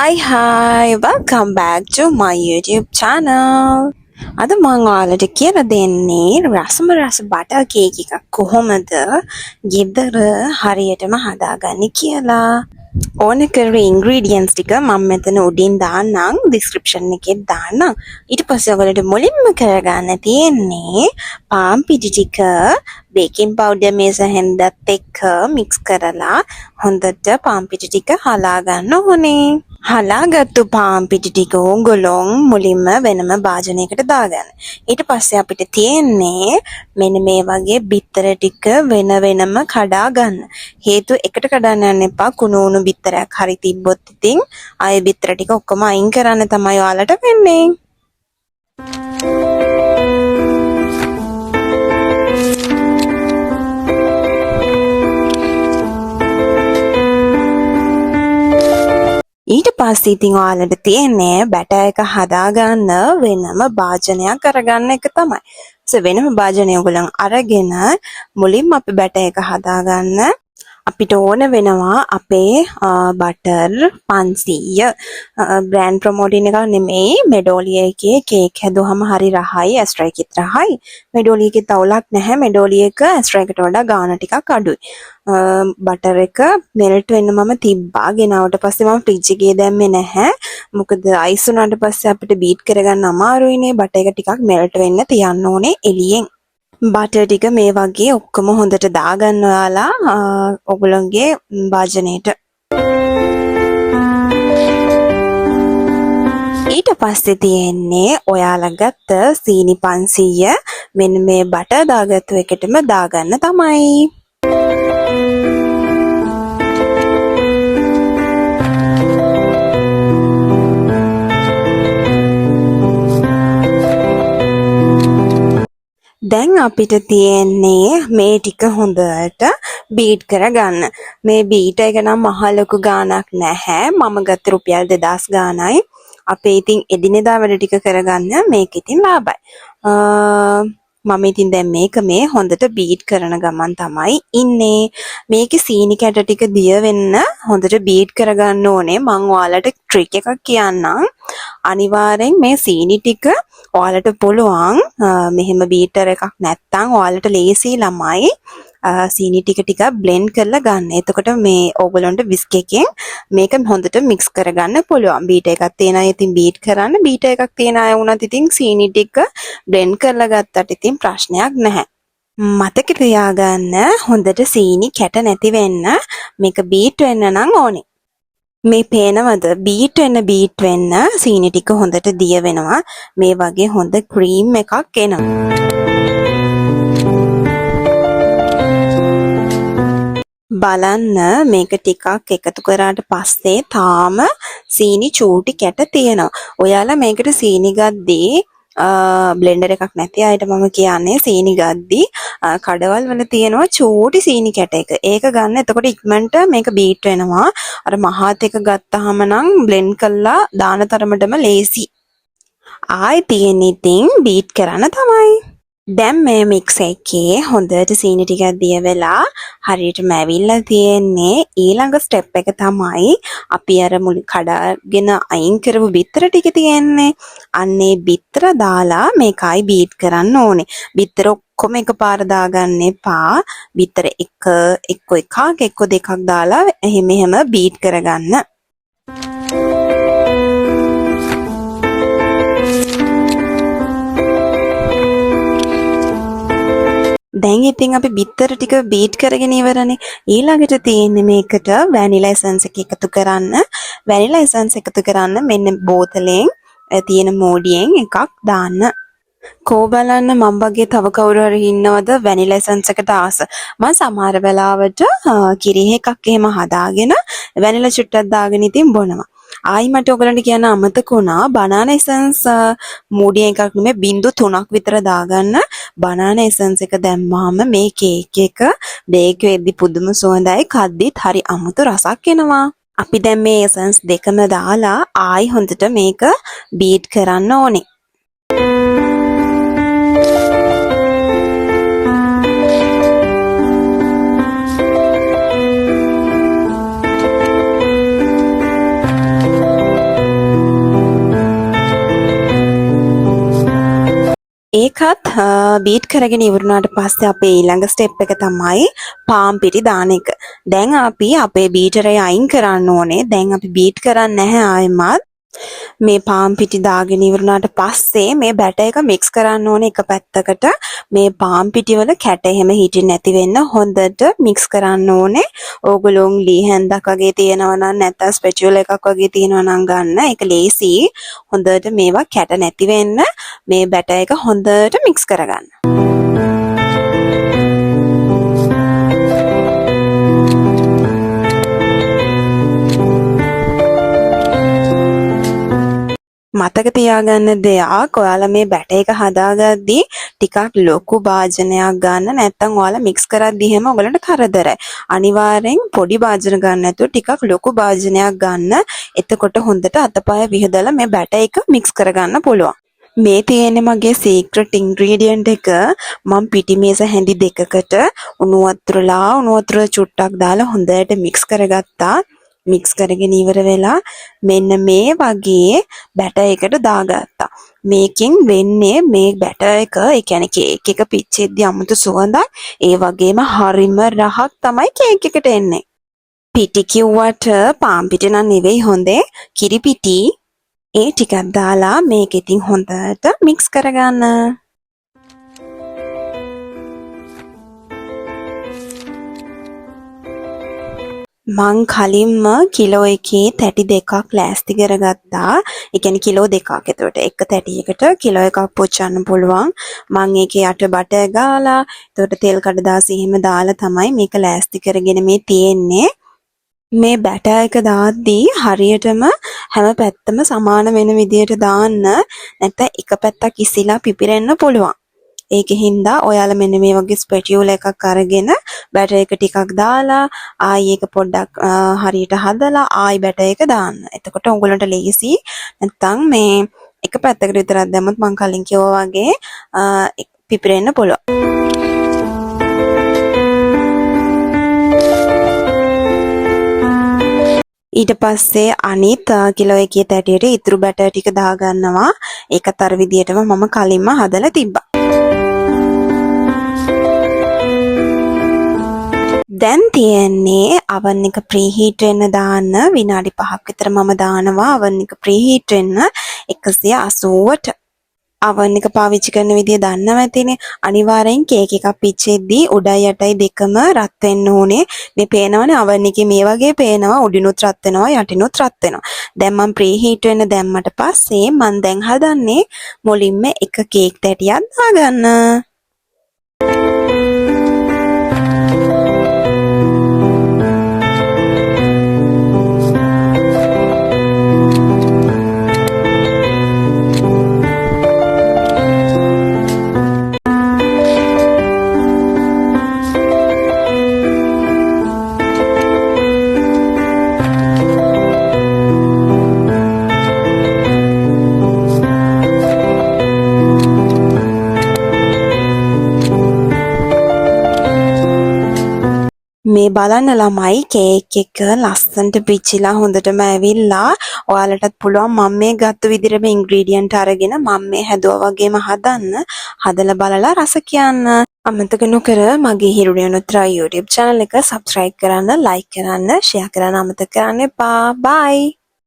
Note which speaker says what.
Speaker 1: Hi, welcome back to my YouTube channel. අද මම ඔයාලට කියලා දෙන්නේ රසම රස බටර් කේක් එකක් කොහොමද ගෙදර හරියටම හදාගන්නේ කියලා. ඕන කරන ingredients ටික මම මෙතන උඩින් දාන්නම් description එකේ දාන්නම්. ඊට පස්සේ ඔයාලට මුලින්ම කරගන්න තියෙන්නේ පාන් පිටි ටික baking powder මේසෙන්දත් එක්ක mix කරලා හොඳට පාන් පිටි ටික හලා ගන්න ඕනේ. හලාගත්තු පාන් පිටි ටික උගලොන් මුලින්ම වෙනම භාජනයකට දාගන්න. ඊට පස්සේ අපිට තියෙන්නේ මෙන්න මේ වගේ බිත්තර ටික වෙන වෙනම කඩා ගන්න. හේතුව එකට කඩන්න යන්න එපා. කුණු උණු බිත්තරයක් හරි තිබ්බොත් ඉතින් ආයේ බිත්තර ටික ඔක්කොම අයින් කරන්න තමයි ඔයාලට වෙන්නේ. ඊට පස්සේ ඉතින් ඔයාලට තියෙන්නේ බැටර් එක හදාගන්න වෙනම භාජනයක් අරගන්න එක තමයි. වෙනම භාජනය ඔයගොල්ලන් අරගෙන මුලින්ම අපි බැටර් එක හදාගන්න අපිට ඕන වෙනවා අපේ බටර් 500 බ්‍රෑන්ඩ් ප්‍රොමෝටින් එකක් නෙමෙයි මෙඩෝලිය එකේ කේක් හැදුවම හරි රහයි ඇස්ට්‍රා එකෙත් රහයි මෙඩෝලිය එකේ තවුලක් නැහැ මෙඩෝලිය එක ඇස්ට්‍රා එකට වඩා ගාන ටිකක් අඩුයි බටර් එක මෙල්ට් වෙන්න මම තිබ්බා ගෙනාවට පස්සේ මම ෆ්‍රිජ් එකේ දැම්මේ නැහැ මොකද අයිස් වුණාට පස්සේ අපිට බීට් කරගන්න අමාරුයිනේ බටර් එක ටිකක් මෙල්ට් වෙන්න තියන්න ඕනේ එළියෙන් බටර් ටික මේ වගේ ඔක්කොම හොඳට දාගන්න ඔයාලා ඔයගොල්ලන්ගේ භාජනයේට ඊට පස්සේ තියෙන්නේ ඔයාලා ගත්ත සීනි 500 මෙන්න මේ බටර් දාගත්තු එකටම දාගන්න තමයි දැන් අපිට තියෙන්නේ මේ ටික හොඳට බීට් කරගන්න. මේ බීට් එක නම් මහ ලොකු ගාණක් නැහැ. මම ගත්ත රුපියල් 2000 ගාණයි. අපේ ඉතින් එදිනෙදා වැඩ ටික කරගන්න මේක ඉතින් ලාභයි. මම ඉතින් දැන් මේක මේ හොඳට බීට් කරන ගමන් තමයි ඉන්නේ. මේකේ සීනි කැට ටික දිය වෙන්න හොඳට බීට් කරගන්න ඕනේ. මම ඔයාලට ට්‍රික් එකක් කියන්නම්. අනිවාර්යෙන් මේ සීනි ටික ඔයාලට පුළුවන් මෙහෙම බීටර් එකක් නැත්තම් ඔයාලට ලේසි ළමයි සීනි ටික බ්ලෙන්ඩ් කරලා ගන්න. එතකොට මේ ඕගොල්ලන්ට විස්ක් එකෙන් මේක හොඳට මික්ස් කරගන්න පුළුවන්. බීටර් එකක් තියෙන අය ඉතින් බීට් කරන්න. බීටර් එකක් තියෙන අය වුණත් ඉතින් සීනි ටික බ්ලෙන්ඩ් කරලා ගත්තට ඉතින් ප්‍රශ්නයක් නැහැ. මතක තියාගන්න හොඳට සීනි කැට නැති වෙන්න මේක බීට් වෙන්න නම් ඕනේ. මේ පේනවද බීට් වෙන්න සීනි ටික හොඳට දිය වෙනවා මේ වගේ හොඳ ක්‍රීම් එකක් එනවා බලන්න මේක ටිකක් එකතු කරාට පස්සේ තාම සීනි චූටි කැට තියෙනවා ඔයාලා මේකට සීනි ගද්දී බ්ලෙන්ඩර් එකක් නැති අයට මම කියන්නේ සීනි ගද්දී කඩවල් වල තියෙනවා චූටි සීනි කැට එක. ඒක ගන්න. එතකොට ඉක්මනට මේක බීට් වෙනවා. අර මහත් එක ගත්තාම නම් බ්ලෙන්ඩ් කරලා දාන තරමටම ලේසි. ආයි තියෙන ඉතින් බීට් කරන්න තමයි. දැන් මේ මික්ස් එකේ හොඳට සීනි ටිකක් දිය වෙලා හරියටම ඇවිල්ලා තියෙන්නේ ඊළඟ ස්ටෙප් එක තමයි අපි අර මුල කඩගෙන අයින් කරපු බිත්තර ටික තියෙන්නේ අන්නේ බිත්තර දාලා මේකයි බීට් කරන්න ඕනේ බිත්තර ඔක්කොම එකපාර දාගන්න එපා බිත්තර එක එකක් දෙකක් දාලා එහෙම බීට් කරගන්න දැන් ඉතින් අපි බිත්තර ටික බීට් කරගෙන ඉවරනේ. ඊළඟට තියෙන්නේ මේකට වැනිලා එසන්ස් එක එකතු කරන්න. වැනිලා එසන්ස් එකතු කරන්න මෙන්න බෝතලෙන් තියෙන මෝඩියෙන් එකක් දාන්න. කෝ බලන්න මම වගේ තව කවුරු හරි ඉන්නවද වැනිලා එසන්ස් එකට ආස. මම සමහර වෙලාවට කිරි එකක් එහෙම හදාගෙන වැනිලා චුට්ටක් දාගෙන ඉතින් බොනවා. ආයි මට ඔයගලන්ට කියන්න අමතක වුණා බනානා එසන්ස් මූඩිය එකක් නෙමෙයි බිංදු 3ක් විතර දාගන්න බනානා එසන්ස් එක දැම්මාම මේ කේක් එක බේක් වෙද්දි පුදුම සුවඳයි කද්දිත් හරි අමුතු රසක් එනවා අපි දැන් මේ එසන්ස් දෙකම දාලා ආයි හොඳට මේක බීට් කරන්න ඕනේ ඒකත් බීට් කරගෙන ඉවරුණාට පස්සේ අපේ ඊළඟ ස්ටෙප් එක තමයි පාම් පිටි දාන එක. දැන් අපි අපේ බීටරේ අයින් කරන්න ඕනේ. දැන් අපි බීට් කරන්නේ නැහැ ආයෙමත්. මේ පාම් පිටි දාගෙන ඉවරුණාට පස්සේ මේ බැටර් එක මික්ස් කරන්න ඕනේ එක පැත්තකට. මේ පාම් පිටි වල කැට එහෙම හිටින්න නැති වෙන්න හොඳට මික්ස් කරන්න ඕනේ. ඕගොල්ලෝ ලී හැන්දක් වගේ තියෙනවා නම් නැත්නම් ස්පැචුලා එකක් වගේ තියෙනවා නම් ගන්න. ඒක ලේසි. හොඳට මේවා කැට නැති වෙන්න මේ බැටර් එක හොඳට මික්ස් කරගන්න. මතක තියාගන්න දෙයක් ඔයාලා මේ බැටර් එක හදාගද්දී ටිකක් ලොකු භාජනයක් ගන්න නැත්නම් ඔයාලා මික්ස් කරද්දී එහෙම ඔයගලන්ට කරදරයි. අනිවාර්යෙන් පොඩි භාජන ගන්න නැතුව ටිකක් ලොකු භාජනයක් ගන්න. එතකොට හොඳට අතපය විහදලා මේ බැටර් එක මික්ස් කරගන්න පුළුවන්. මේ තියෙන්නේ මගේ සීක්‍රට් ඉන්ග්‍රීඩියන්ට් එක. මම පිටිමේස හැඳි දෙකකට උණු වතුර චුට්ටක් දාලා හොඳට මික්ස් කරගත්තා. මික්ස් කරගෙන ඉවර වෙලා මෙන්න මේ වගේ බැටර් එකට දාගත්තා. මේකෙන් වෙන්නේ මේ බැටර් එක ඒ කියන්නේ කේක් එක පිච්චෙද්දී අමුතු සුවඳක් ඒ වගේම හරිම රහක් තමයි කේක් එකට එන්නේ. පිටි කිව්වට පාන් පිටි නම් නෙවෙයි හොඳේ කිරි පිටි. ඒ ටිකක් දාලා මේක ඉතින් හොඳට මික්ස් කරගන්න. මං කලින්ම කිලෝ එකේ තැටි දෙකක් ලෑස්ති කරගත්තා. ඒ කියන්නේ කිලෝ දෙකක්. එතකොට එක තැටියකට කිලෝ එකක් පුච්චන්න පුළුවන්. මං ඒකේ යට බටර් ගාලා, එතකොට තෙල් කඩදාසි එහෙම දාලා තමයි මේක ලෑස්ති කරගෙන මේ තියෙන්නේ. මේ බැටර් එක දාද්දී හරියටම හැම පැත්තම සමාන වෙන විදියට දාන්න. නැත්නම් එක පැත්තක් ඉසිලා පිපිරෙන්න පුළුවන්. ඒකෙන් ඔයාලා මෙන්න මේ වගේ ස්පැටියුලා එකක් අරගෙන බැටර් එක ටිකක් දාලා ආයි ඒක පොඩ්ඩක් හරියට හදලා ආයි බැටර් එක දාන්න. එතකොට උගලන්ට ලේසි. නැත්තම් මේ එක පැත්තකට විතරක් දැම්මොත් මම කලින් කිව්වා වගේ පිපිරෙන්න පුළුවන්. ඊට පස්සේ අනිත් කිලෝ එකේ තැටියට ඉතුරු බැටර් ටික දාගන්නවා. ඒකත් අර විදියටම මම කලින්ම හදලා තිබ්බා. දැන් තියෙන්නේ oven එක preheat වෙන්න දාන්න විනාඩි 5ක් විතර මම දානවා oven එක preheat වෙන්න 180ට. oven එක පාවිච්චි කරන විදිය දන්නව ඇතිනේ. අනිවාර්යෙන් කේක් එකක් පිච්චෙද්දී උඩයි යටයි දෙකම රත් වෙන්න ඕනේ. මේ පේනවනේ oven එකේ මේ වගේ පේනවා උඩිනුත් රත් වෙනවා යටිනුත් රත් වෙනවා. දැන් මම preheat වෙන්න දැම්මට පස්සේ මම දැන් හදන්නේ මුලින්ම එක කේක් තැටියක් දාගන්න. මේ බලන්න ළමයි කේක් එක ලස්සනට පිච්චිලා හොඳටම ඇවිල්ලා ඔයාලටත් පුළුවන් මම මේ ගත්ත විදිහටම ඉන්ග්‍රීඩියන්ට් අරගෙන මම මේ හැදුවා වගේම හදන්න. හදලා බලලා රස කියන්න. අමතක නොකර මගේ හිරුණියන උත්‍රා YouTube channel එක subscribe කරන්න, like කරන්න, share කරන්න අමතක කරන්න එපා. bye.